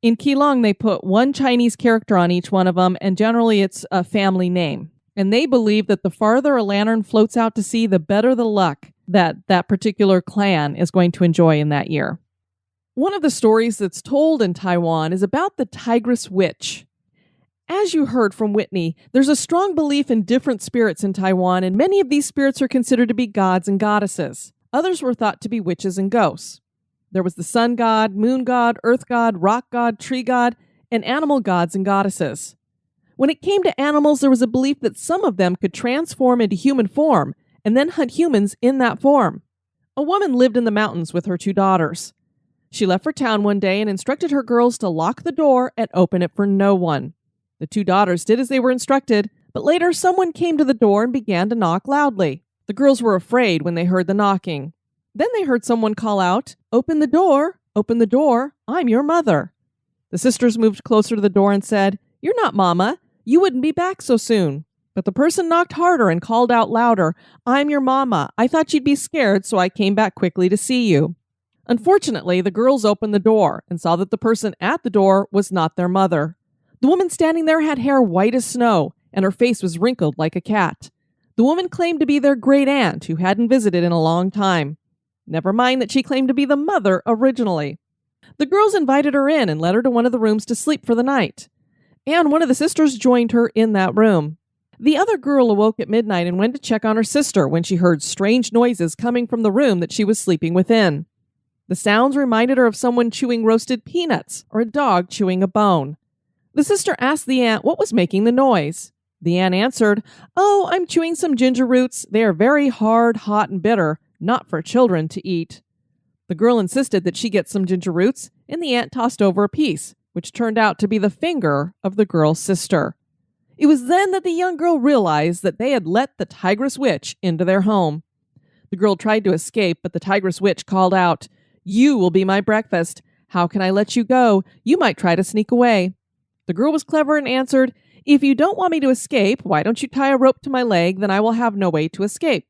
in Keelung, they put one Chinese character on each one of them, and generally it's a family name. And they believe that the farther a lantern floats out to sea, the better the luck that particular clan is going to enjoy in that year. One of the stories that's told in Taiwan is about the Tigress Witch. As you heard from Whitney, there's a strong belief in different spirits in Taiwan, and many of these spirits are considered to be gods and goddesses. Others were thought to be witches and ghosts. There was the sun god, moon god, earth god, rock god, tree god, and animal gods and goddesses. When it came to animals, there was a belief that some of them could transform into human form and then hunt humans in that form. A woman lived in the mountains with her 2 daughters. She left for town one day and instructed her girls to lock the door and open it for no one. The 2 daughters did as they were instructed, but later someone came to the door and began to knock loudly. The girls were afraid when they heard the knocking. Then they heard someone call out, "Open the door, I'm your mother." The sisters moved closer to the door and said, "You're not Mama. You wouldn't be back so soon." But the person knocked harder and called out louder, "I'm your Mama. I thought you'd be scared, so I came back quickly to see you." Unfortunately, the girls opened the door and saw that the person at the door was not their mother. The woman standing there had hair white as snow, and her face was wrinkled like a cat. The woman claimed to be their great aunt who hadn't visited in a long time. Never mind that she claimed to be the mother originally. The girls invited her in and led her to one of the rooms to sleep for the night. And one of the sisters joined her in that room. The other girl awoke at midnight and went to check on her sister when she heard strange noises coming from the room that she was sleeping within. The sounds reminded her of someone chewing roasted peanuts or a dog chewing a bone. The sister asked the aunt what was making the noise. The aunt answered, "Oh, I'm chewing some ginger roots. They are very hard, hot, and bitter, not for children to eat." The girl insisted that she get some ginger roots, and the aunt tossed over a piece, which turned out to be the finger of the girl's sister. It was then that the young girl realized that they had let the tigress witch into their home. The girl tried to escape, but the tigress witch called out, "You will be my breakfast. How can I let you go? You might try to sneak away." The girl was clever and answered, "If you don't want me to escape, why don't you tie a rope to my leg? Then I will have no way to escape."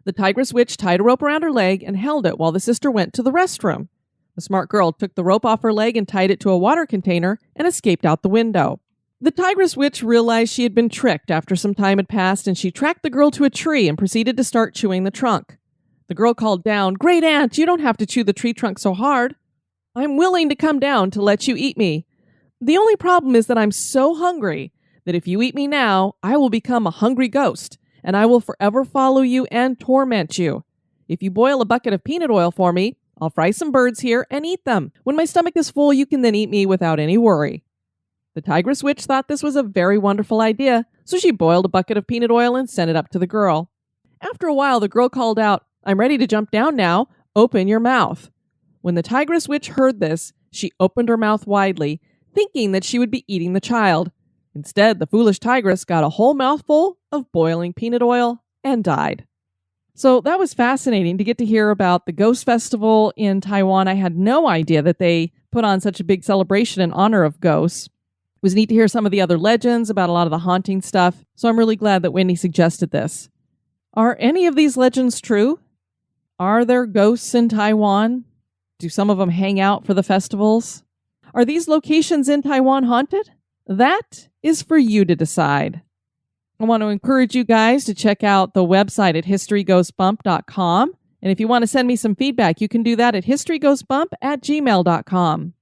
The tigress witch tied a rope around her leg and held it while the sister went to the restroom. The smart girl took the rope off her leg and tied it to a water container and escaped out the window. The tigress witch realized she had been tricked after some time had passed, and she tracked the girl to a tree and proceeded to start chewing the trunk. The girl called down, "Great aunt, you don't have to chew the tree trunk so hard. I'm willing to come down to let you eat me. The only problem is that I'm so hungry that if you eat me now, I will become a hungry ghost, and I will forever follow you and torment you. If you boil a bucket of peanut oil for me, I'll fry some birds here and eat them. When my stomach is full, you can then eat me without any worry." The tigress witch thought this was a very wonderful idea, so she boiled a bucket of peanut oil and sent it up to the girl. After a while, the girl called out, "I'm ready to jump down now. Open your mouth." When the tigress witch heard this, she opened her mouth widely, thinking that she would be eating the child. Instead, the foolish tigress got a whole mouthful of boiling peanut oil and died. So that was fascinating to get to hear about the Ghost Festival in Taiwan. I had no idea that they put on such a big celebration in honor of ghosts. It was neat to hear some of the other legends about a lot of the haunting stuff, so I'm really glad that Whitney suggested this. Are any of these legends true? Are there ghosts in Taiwan? Do some of them hang out for the festivals? Are these locations in Taiwan haunted? That is for you to decide. I want to encourage you guys to check out the website at historygoesbump.com. And if you want to send me some feedback, you can do that at historygoesbump@gmail.com.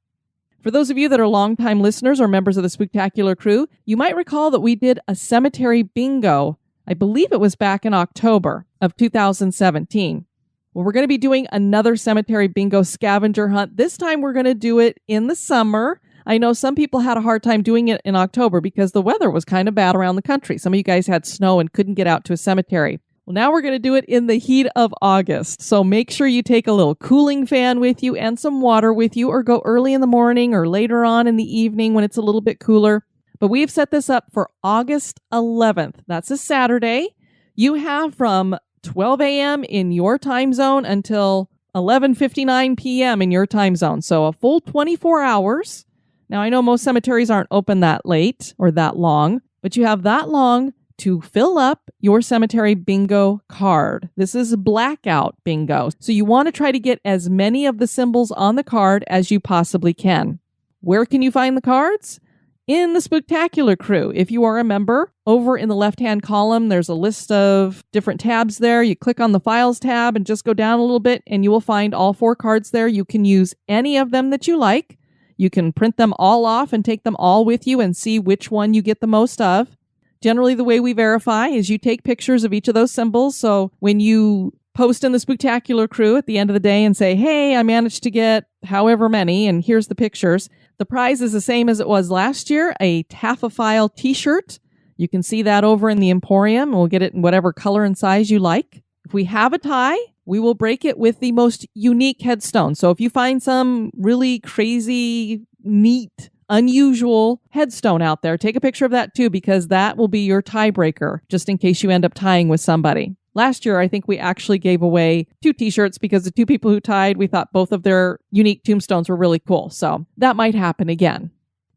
For those of you that are longtime listeners or members of the Spooktacular crew, you might recall that we did a cemetery bingo. I believe it was back in October of 2017. Well, we're going to be doing another cemetery bingo scavenger hunt. This time we're going to do it in the summer. I know some people had a hard time doing it in October because the weather was kind of bad around the country. Some of you guys had snow and couldn't get out to a cemetery. Well, now we're going to do it in the heat of August. So make sure you take a little cooling fan with you and some water with you, or go early in the morning or later on in the evening when it's a little bit cooler. But we've set this up for August 11th. That's a Saturday. You have from 12 a.m. in your time zone until 11:59 p.m. in your time zone. So a full 24 hours. Now, I know most cemeteries aren't open that late or that long, but you have that long to fill up your cemetery bingo card. This is blackout bingo. So you want to try to get as many of the symbols on the card as you possibly can. Where can you find the cards? In the Spooktacular crew. If you are a member, over in the left-hand column, there's a list of different tabs there. You click on the Files tab and just go down a little bit, and you will find all 4 cards there. You can use any of them that you like. You can print them all off and take them all with you and see which one you get the most of. Generally, the way we verify is you take pictures of each of those symbols. So when you post in the Spooktacular crew at the end of the day and say, hey, I managed to get however many, and here's the pictures. The prize is the same as it was last year, a Taffophile t-shirt. You can see that over in the Emporium. We'll get it in whatever color and size you like. If we have a tie, we will break it with the most unique headstone. So if you find some really crazy, neat, unusual headstone out there, take a picture of that too, because that will be your tiebreaker, just in case you end up tying with somebody. Last year, I think we actually gave away 2 t-shirts because the 2 people who tied, we thought both of their unique tombstones were really cool. So that might happen again.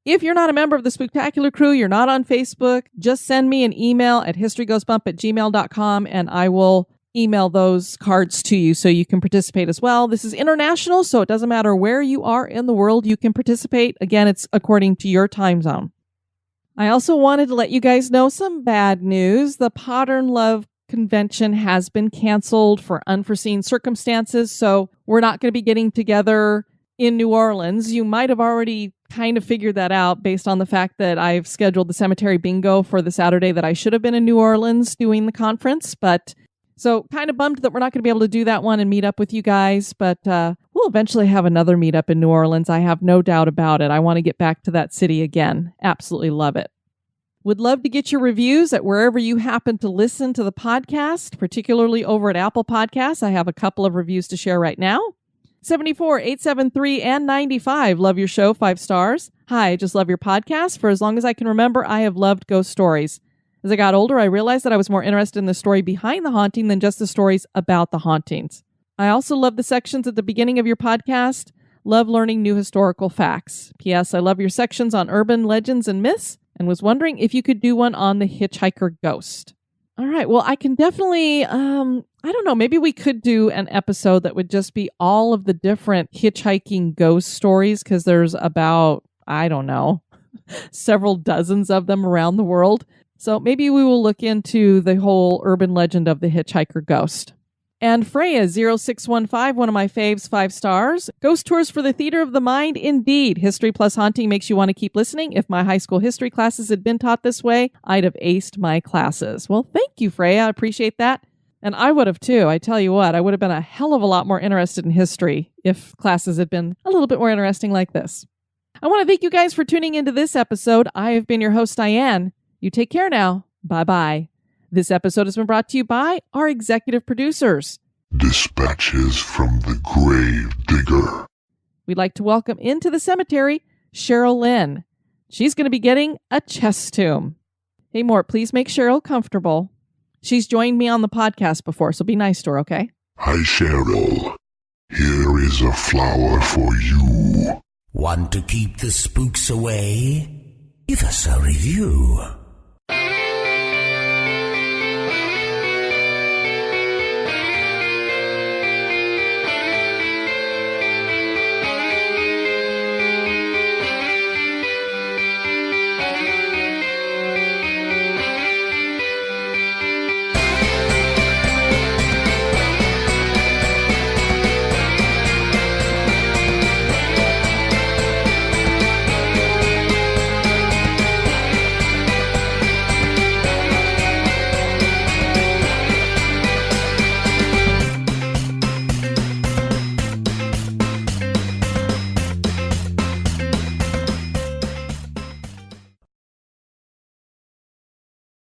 If you're not a member of the Spooktacular crew, you're not on Facebook, just send me an email at historygoesbump@gmail.com and I will email those cards to you so you can participate as well. This is international, so it doesn't matter where you are in the world, you can participate. Again, it's according to your time zone. I also wanted to let you guys know some bad news. The Modern Love Convention has been canceled for unforeseen circumstances, so we're not going to be getting together in New Orleans. You might have already kind of figured that out based on the fact that I've scheduled the cemetery bingo for the Saturday that I should have been in New Orleans doing the conference, but so kind of bummed that we're not going to be able to do that one and meet up with you guys, but we'll eventually have another meetup in New Orleans. I have no doubt about it. I want to get back to that city again. Absolutely love it. Would love to get your reviews at wherever you happen to listen to the podcast, particularly over at Apple Podcasts. I have a couple of reviews to share right now. 74, 873, and 95. Love your show, 5 stars. Hi, just love your podcast. For as long as I can remember, I have loved ghost stories. As I got older, I realized that I was more interested in the story behind the haunting than just the stories about the hauntings. I also love the sections at the beginning of your podcast. Love learning new historical facts. P.S. I love your sections on urban legends and myths, and was wondering if you could do one on the hitchhiker ghost. All right, well, I can definitely, I don't know, maybe we could do an episode that would just be all of the different hitchhiking ghost stories, because there's about, I don't know, several dozens of them around the world. So maybe we will look into the whole urban legend of the hitchhiker ghost. And Freya0615, one of my faves, 5 stars. Ghost tours for the theater of the mind, indeed. History plus haunting makes you want to keep listening. If my high school history classes had been taught this way, I'd have aced my classes. Well, thank you, Freya. I appreciate that. And I would have too. I tell you what, I would have been a hell of a lot more interested in history if classes had been a little bit more interesting like this. I want to thank you guys for tuning into this episode. I have been your host, Diane. You take care now. Bye-bye. This episode has been brought to you by our executive producers. Dispatches from the Grave Digger. We'd like to welcome into the cemetery Cheryl Lynn. She's going to be getting a chest tomb. Hey, Mort, please make Cheryl comfortable. She's joined me on the podcast before, so be nice to her, okay? Hi, Cheryl. Here is a flower for you. Want to keep the spooks away? Give us a review.